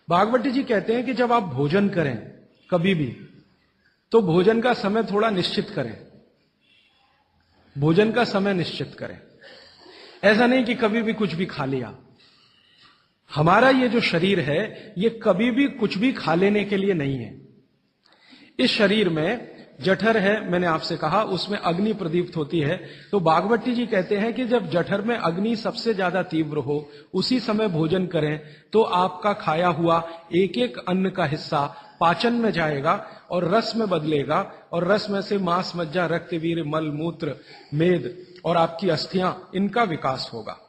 भागवती जी कहते हैं कि जब आप भोजन करें कभी भी, तो भोजन का समय थोड़ा निश्चित करें। भोजन का समय निश्चित करें, ऐसा नहीं कि कभी भी कुछ भी खा लिया। हमारा ये जो शरीर है, ये कभी भी कुछ भी खा लेने के लिए नहीं है। इस शरीर में जठर है, मैंने आपसे कहा, उसमें अग्नि प्रदीप्त होती है। तो भागवती जी कहते हैं कि जब जठर में अग्नि सबसे ज्यादा तीव्र हो, उसी समय भोजन करें, तो आपका खाया हुआ एक एक अन्न का हिस्सा पाचन में जाएगा और रस में बदलेगा, और रस में से मांस, मज्जा, रक्त, वीर्य, मल, मूत्र, मेद और आपकी अस्थियां, इनका विकास होगा।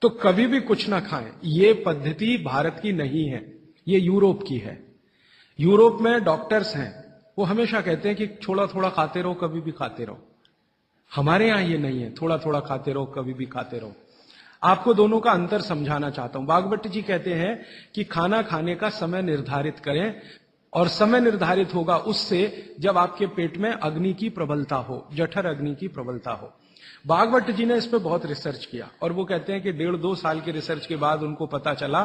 तो कभी भी कुछ ना खाएं। ये पद्धति भारत की नहीं है, ये यूरोप की है। यूरोप में डॉक्टर्स हैं, वो हमेशा कहते हैं कि थोड़ा थोड़ा खाते रहो, कभी भी खाते रहो। हमारे यहां ये नहीं है, थोड़ा थोड़ा खाते रहो, कभी भी खाते रहो। आपको दोनों का अंतर समझाना चाहता हूं। भागवत जी कहते हैं कि खाना खाने का समय निर्धारित करें, और समय निर्धारित होगा उससे जब आपके पेट में अग्नि की प्रबलता हो, जठर अग्नि की प्रबलता हो। भागवत जी ने इस पे बहुत रिसर्च किया, और वो कहते हैं कि 1.5-2 साल के रिसर्च के बाद उनको पता चला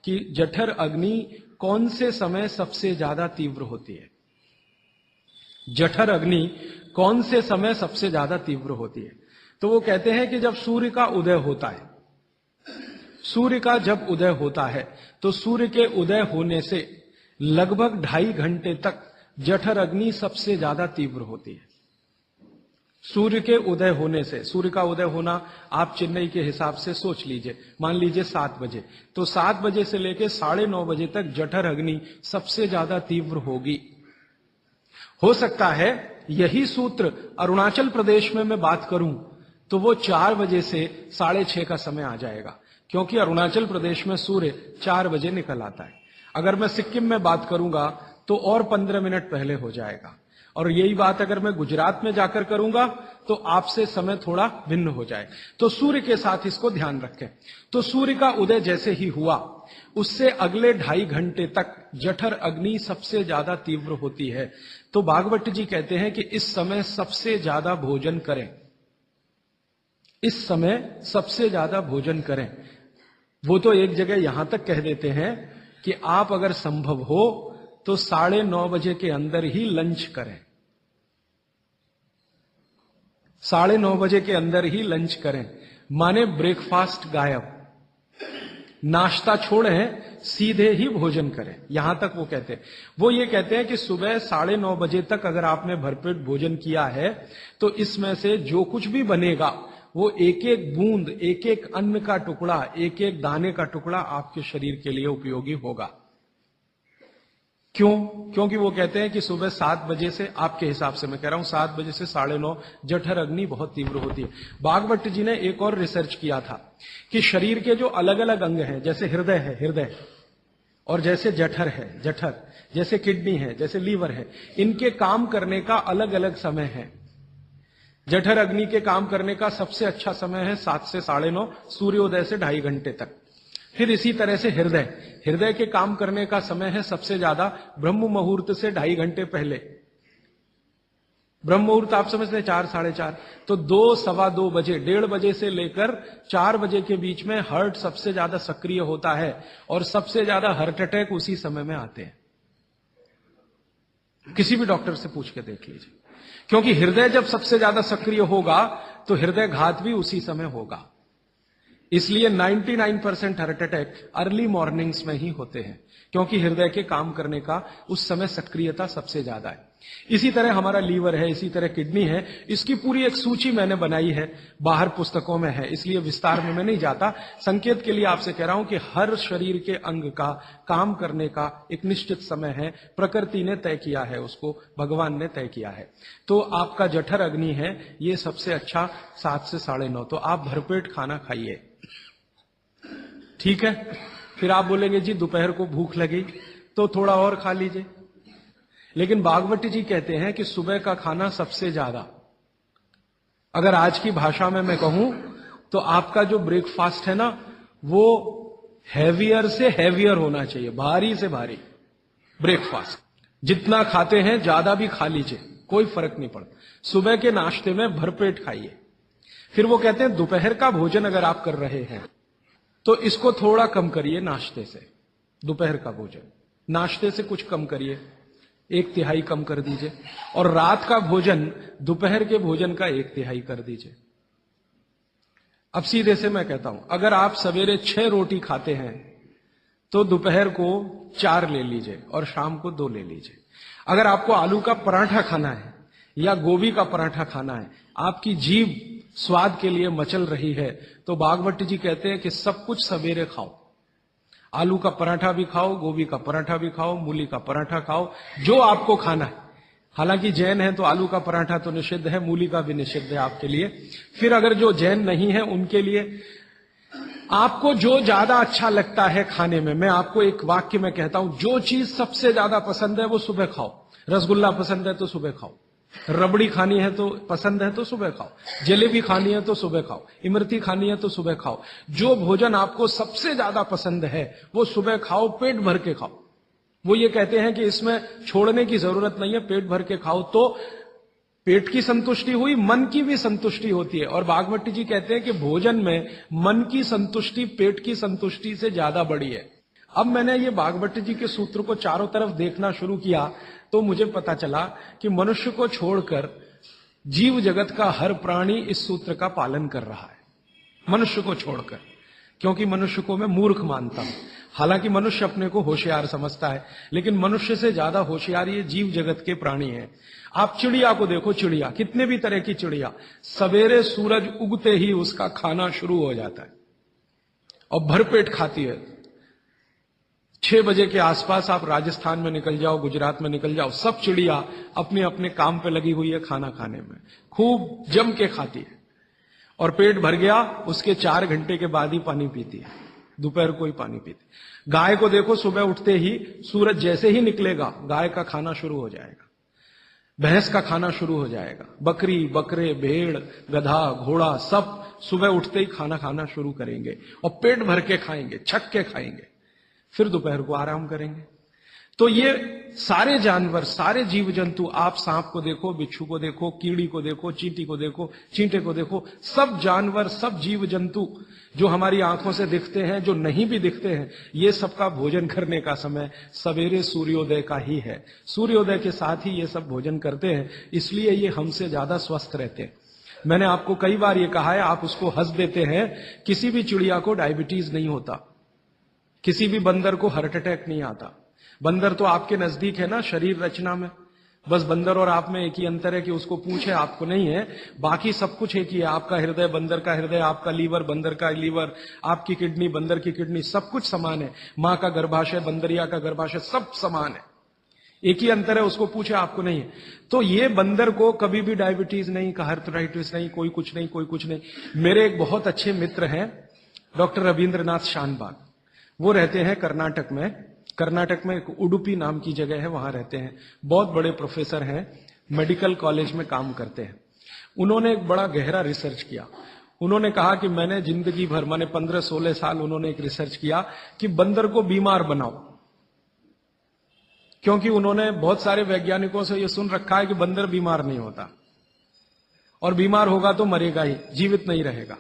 कि जठर अग्नि कौन से समय सबसे ज्यादा तीव्र होती है। जठर अग्नि कौन से समय सबसे ज्यादा तीव्र होती है? तो वो कहते हैं कि जब सूर्य का उदय होता है, सूर्य का जब उदय होता है, तो सूर्य के उदय होने से लगभग 2.5 घंटे तक जठर अग्नि सबसे ज्यादा तीव्र होती है। सूर्य के उदय होने से, सूर्य का उदय होना आप चेन्नई के हिसाब से सोच लीजिए, मान लीजिए 7 बजे, तो 7 बजे से लेकर 9:30 बजे तक जठर अग्नि सबसे ज्यादा तीव्र होगी। हो सकता है यही सूत्र अरुणाचल प्रदेश में मैं बात करूं तो वो 4 बजे से 6:30 का समय आ जाएगा, क्योंकि अरुणाचल प्रदेश में सूर्य 4 बजे निकल आता है। अगर मैं सिक्किम में बात करूंगा तो और 15 मिनट पहले हो जाएगा, और यही बात अगर मैं गुजरात में जाकर करूंगा तो आपसे समय थोड़ा भिन्न हो जाए। तो सूर्य के साथ इसको ध्यान रखें। तो सूर्य का उदय जैसे ही हुआ, उससे अगले 2.5 घंटे तक जठर अग्नि सबसे ज्यादा तीव्र होती है। तो भागवत जी कहते हैं कि इस समय सबसे ज्यादा भोजन करें, इस समय सबसे ज्यादा भोजन करें। वो तो एक जगह यहां तक कह देते हैं कि आप अगर संभव हो तो 9:30 बजे के अंदर ही लंच करें, 9:30 बजे के अंदर ही लंच करें, माने ब्रेकफास्ट गायब, नाश्ता छोड़ें, सीधे ही भोजन करें। यहां तक वो कहते हैं। वो ये कहते हैं कि सुबह 9:30 बजे तक अगर आपने भरपेट भोजन किया है तो इसमें से जो कुछ भी बनेगा वो एक एक बूंद, एक एक अन्न का टुकड़ा, एक एक दाने का टुकड़ा आपके शरीर के लिए उपयोगी होगा। क्यों? क्योंकि वो कहते हैं कि सुबह 7 बजे से, आपके हिसाब से मैं कह रहा हूं, 7 बजे से 9:30 जठर अग्नि बहुत तीव्र होती है। भागवत जी ने एक और रिसर्च किया था कि शरीर के जो अलग अलग अंग हैं, जैसे हृदय है, हृदय, और जैसे जठर है, जठर, जैसे किडनी है, जैसे लीवर है, इनके काम करने का अलग अलग समय है। जठर अग्नि के काम करने का सबसे अच्छा समय है 7 से 9:30, सूर्योदय से 2.5 घंटे तक। फिर इसी तरह से हृदय, हृदय के काम करने का समय है सबसे ज्यादा ब्रह्म मुहूर्त से 2.5 घंटे पहले। ब्रह्म मुहूर्त आप समझते हैं 4, 4:30, तो 2, सवा 2 बजे, 1:30 बजे से लेकर 4 बजे के बीच में हार्ट सबसे ज्यादा सक्रिय होता है, और सबसे ज्यादा हार्ट अटैक उसी समय में आते हैं। किसी भी डॉक्टर से पूछ के देख लीजिए, क्योंकि हृदय जब सबसे ज्यादा सक्रिय होगा तो हृदय घात भी उसी समय होगा। इसलिए 99% हार्ट अटैक अर्ली मॉर्निंग्स में ही होते हैं, क्योंकि हृदय के काम करने का उस समय सक्रियता सबसे ज्यादा है। इसी तरह हमारा लीवर है, इसी तरह किडनी है। इसकी पूरी एक सूची मैंने बनाई है, बाहर पुस्तकों में है, इसलिए विस्तार में मैं नहीं जाता। संकेत के लिए आपसे कह रहा हूं कि हर शरीर के अंग का काम करने का एक निश्चित समय है, प्रकृति ने तय किया है, उसको भगवान ने तय किया है। तो आपका जठर अग्नि है, ये सबसे अच्छा 7 से 9:30, तो आप भरपेट खाना खाइए, ठीक है। फिर आप बोलेंगे जी दोपहर को भूख लगी तो थोड़ा और खा लीजिए, लेकिन भागवती जी कहते हैं कि सुबह का खाना सबसे ज्यादा, अगर आज की भाषा में मैं कहूं तो आपका जो ब्रेकफास्ट है ना, वो हैवियर से हैवियर होना चाहिए, भारी से भारी ब्रेकफास्ट। जितना खाते हैं ज्यादा भी खा लीजिए, कोई फर्क नहीं पड़ता। सुबह के नाश्ते में भरपेट खाइए। फिर वो कहते हैं दोपहर का भोजन अगर आप कर रहे हैं तो इसको थोड़ा कम करिए नाश्ते से, दोपहर का भोजन। नाश्ते से कुछ कम करिए, 1/3 कम कर दीजिए, और रात का भोजन दोपहर के भोजन का 1/3 कर दीजिए। अब सीधे से मैं कहता हूं, अगर आप सवेरे 6 रोटी खाते हैं तो दोपहर को 4 ले लीजिए और शाम को 2 ले लीजिए। अगर आपको आलू का पराठा खाना है या गोभी का पराठा खाना है, आपकी जीभ स्वाद के लिए मचल रही है, तो भागवत जी कहते हैं कि सब कुछ सवेरे खाओ। आलू का पराठा भी खाओ, गोभी का पराठा भी खाओ, मूली का पराठा खाओ, जो आपको खाना है। हालांकि जैन है तो आलू का पराठा तो निषिद्ध है, मूली का भी निषिद्ध है आपके लिए। फिर अगर जो जैन नहीं है उनके लिए आपको जो ज्यादा अच्छा लगता है खाने में, मैं आपको एक वाक्य में कहता हूं, जो चीज सबसे ज्यादा पसंद है वो सुबह खाओ। रसगुल्ला पसंद है तो सुबह खाओ, रबड़ी खानी है तो पसंद है तो सुबह खाओ, जलेबी खानी है तो सुबह खाओ, इमरती खानी है तो सुबह खाओ। जो भोजन आपको सबसे ज्यादा पसंद है वो सुबह खाओ, पेट भर के खाओ। वो ये कहते हैं कि इसमें छोड़ने की जरूरत नहीं है, पेट भर के खाओ तो पेट की संतुष्टि हुई, मन की भी संतुष्टि होती है। और भागवत जी कहते हैं कि भोजन में मन की संतुष्टि पेट की संतुष्टि से ज्यादा बड़ी है। अब मैंने ये भागवत जी के सूत्र को चारों तरफ देखना शुरू किया तो मुझे पता चला कि मनुष्य को छोड़कर जीव जगत का हर प्राणी इस सूत्र का पालन कर रहा है, मनुष्य को छोड़कर। क्योंकि मनुष्य को मैं मूर्ख मानता हूं। हालांकि मनुष्य अपने को होशियार समझता है, लेकिन मनुष्य से ज्यादा होशियार ये जीव जगत के प्राणी हैं। आप चिड़िया को देखो, चिड़िया, कितने भी तरह की चिड़िया, सवेरे सूरज उगते ही उसका खाना शुरू हो जाता है और भरपेट खाती है। 6 बजे के आसपास आप राजस्थान में निकल जाओ, गुजरात में निकल जाओ, सब चिड़िया अपने अपने काम पे लगी हुई है, खाना खाने में खूब जम के खाती है। और पेट भर गया, उसके 4 घंटे के बाद ही पानी पीती है, दोपहर को ही पानी पीती। गाय को देखो, सुबह उठते ही सूरज जैसे ही निकलेगा गाय का खाना शुरू हो जाएगा, भैंस का खाना शुरू हो जाएगा, बकरी, बकरे, भेड़, गधा, घोड़ा सब सुबह उठते ही खाना खाना शुरू करेंगे और पेट भर के खाएंगे, छक के खाएंगे, फिर दोपहर को आराम करेंगे। तो ये सारे जानवर, सारे जीव जंतु, आप सांप को देखो, बिच्छू को देखो, कीड़ी को देखो, चींटी को देखो, चींटे को देखो, सब जानवर, सब जीव जंतु जो हमारी आंखों से दिखते हैं, जो नहीं भी दिखते हैं, ये सबका भोजन करने का समय सवेरे सूर्योदय का ही है। सूर्योदय के साथ ही ये सब भोजन करते हैं, इसलिए ये हमसे ज्यादा स्वस्थ रहते हैं। मैंने आपको कई बार ये कहा है, आप उसको हंस देते हैं, किसी भी चिड़िया को डायबिटीज नहीं होता, किसी भी बंदर को हार्ट अटैक नहीं आता। बंदर तो आपके नजदीक है ना शरीर रचना में, बस बंदर और आप में एक ही अंतर है कि उसको पूंछ है, आपको नहीं है, बाकी सब कुछ एक ही है। आपका हृदय बंदर का हृदय, आपका लीवर बंदर का लीवर, आपकी किडनी बंदर की किडनी, सब कुछ समान है। मां का गर्भाशय, बंदरिया का गर्भाशय, सब समान है, एक ही अंतर है, उसको पूछे, आपको नहीं है। तो ये बंदर को कभी भी डायबिटीज नहीं, आर्थराइटिस नहीं, कोई कुछ नहीं, कोई कुछ नहीं। मेरे एक बहुत अच्छे मित्र हैं डॉक्टर रविंद्रनाथ शानबाग, वो रहते हैं कर्नाटक में। कर्नाटक में एक उडुपी नाम की जगह है, वहां रहते हैं, बहुत बड़े प्रोफेसर हैं, मेडिकल कॉलेज में काम करते हैं। उन्होंने एक बड़ा गहरा रिसर्च किया। उन्होंने कहा कि मैंने जिंदगी भर, मैंने 15-16 साल उन्होंने एक रिसर्च किया कि बंदर को बीमार बनाओ, क्योंकि उन्होंने बहुत सारे वैज्ञानिकों से यह सुन रखा है कि बंदर बीमार नहीं होता और बीमार होगा तो मरेगा ही, जीवित नहीं रहेगा,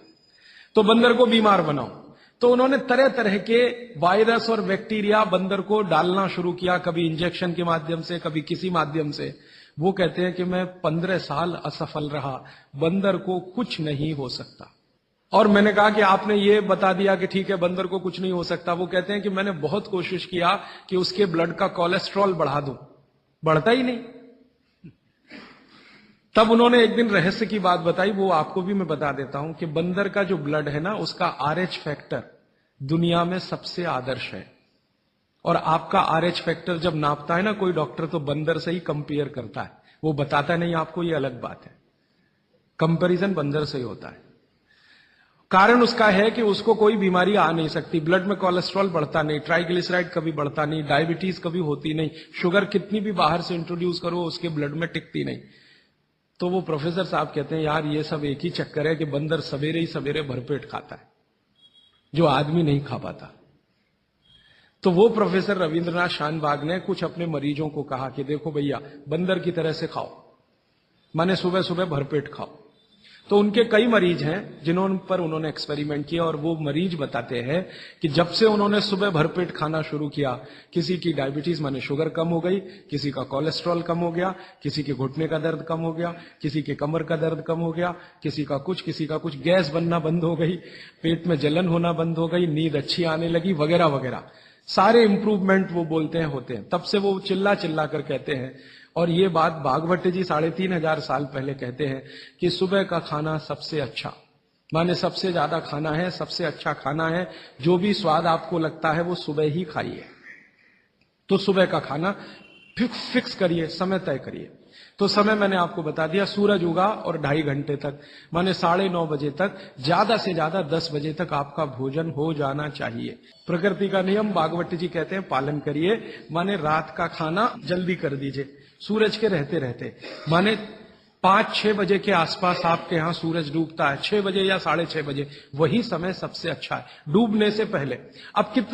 तो बंदर को बीमार बनाओ। तो उन्होंने तरह तरह के वायरस और बैक्टीरिया बंदर को डालना शुरू किया, कभी इंजेक्शन के माध्यम से, कभी किसी माध्यम से। वो कहते हैं कि मैं 15 साल असफल रहा, बंदर को कुछ नहीं हो सकता। और मैंने कहा कि आपने ये बता दिया कि ठीक है बंदर को कुछ नहीं हो सकता। वो कहते हैं कि मैंने बहुत कोशिश किया कि उसके ब्लड का कोलेस्ट्रॉल बढ़ा दूं, बढ़ता ही नहीं। तब उन्होंने एक दिन रहस्य की बात बताई, वो आपको भी मैं बता देता हूं कि बंदर का जो ब्लड है ना, उसका RH फैक्टर दुनिया में सबसे आदर्श है। और आपका RH फैक्टर जब नापता है ना कोई डॉक्टर, तो बंदर से ही कंपेयर करता है, वो बताता नहीं आपको, ये अलग बात है, कंपैरिजन बंदर से ही होता है। कारण उसका है कि उसको कोई बीमारी आ नहीं सकती, ब्लड में कोलेस्ट्रॉल बढ़ता नहीं, ट्राइग्लिसराइड कभी बढ़ता नहीं, डायबिटीज कभी होती नहीं, शुगर कितनी भी बाहर से इंट्रोड्यूस करो उसके ब्लड में टिकती नहीं। तो वो प्रोफेसर साहब कहते हैं यार ये सब एक ही चक्कर है कि बंदर सवेरे ही सवेरे भरपेट खाता है, जो आदमी नहीं खा पाता। तो वो प्रोफेसर रविंद्रनाथ शानबाग ने कुछ अपने मरीजों को कहा कि देखो भैया, बंदर की तरह से खाओ, माने सुबह सुबह भरपेट खाओ। तो उनके कई मरीज हैं जिन्होंने पर उन्होंने एक्सपेरिमेंट किया और वो मरीज बताते हैं कि जब से उन्होंने सुबह भरपेट खाना शुरू किया, किसी की डायबिटीज माने शुगर कम हो गई, किसी का कोलेस्ट्रॉल कम हो गया, किसी के घुटने का दर्द कम हो गया, किसी के कमर का दर्द कम हो गया, किसी का कुछ, गैस बनना बंद हो गई, पेट में जलन होना बंद हो गई, नींद अच्छी आने लगी, वगैरह वगैरह। सारे इंप्रूवमेंट वो बोलते हैं होते हैं। तब से वो चिल्ला चिल्ला कर कहते हैं, और ये बात भागवत जी 3500 साल पहले कहते हैं कि सुबह का खाना सबसे अच्छा, माने सबसे ज्यादा खाना है, सबसे अच्छा खाना है। जो भी स्वाद आपको लगता है वो सुबह ही खाइए। तो सुबह का खाना फिक्स करिए, समय तय करिए। तो समय मैंने आपको बता दिया, सूरज उगा और 2.5 घंटे तक, माने 9:30 बजे तक, ज्यादा से ज्यादा 10 बजे तक आपका भोजन हो जाना चाहिए। प्रकृति का नियम भागवत जी कहते हैं पालन करिए, माने रात का खाना जल्दी कर दीजिए सूरज के रहते रहते, माने 5-6 बजे के आसपास आपके यहां सूरज डूबता है, 6 बजे या 6:30 बजे, वही समय सबसे अच्छा है, डूबने से पहले। अब कितना